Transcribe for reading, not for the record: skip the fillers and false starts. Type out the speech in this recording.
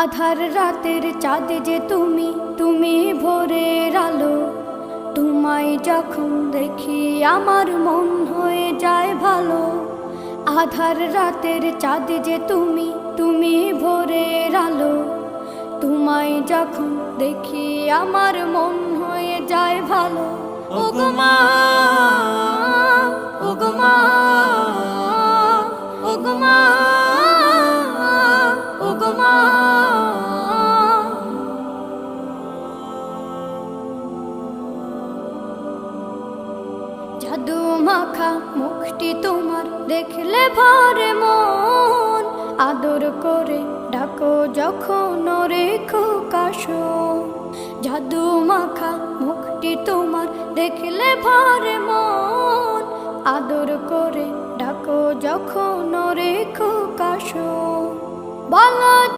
আধার রাতের চাঁদ যে তুমি, তুমি ভোরের আলো। তোমায় যখন দেখি আমার মন হয়ে যায় ভালো। আধার রাতের চাঁদ যে তুমি, তুমি ভোরের আলো। তোমায় যখন দেখি আমার মন হয়ে যায় ভালো। ওগো মা, ওগো মা, ওগো মা, ওগো মা। জাদু মাখা মুখটি তোমার দেখলে ভরে মন। আদর করে ডাকো যখন রেখো কাশন। জাদু মাখা মুখটি তোমার দেখলে ভরে মন। আদর করে ডাকো যখন রেখো কাশন। বলো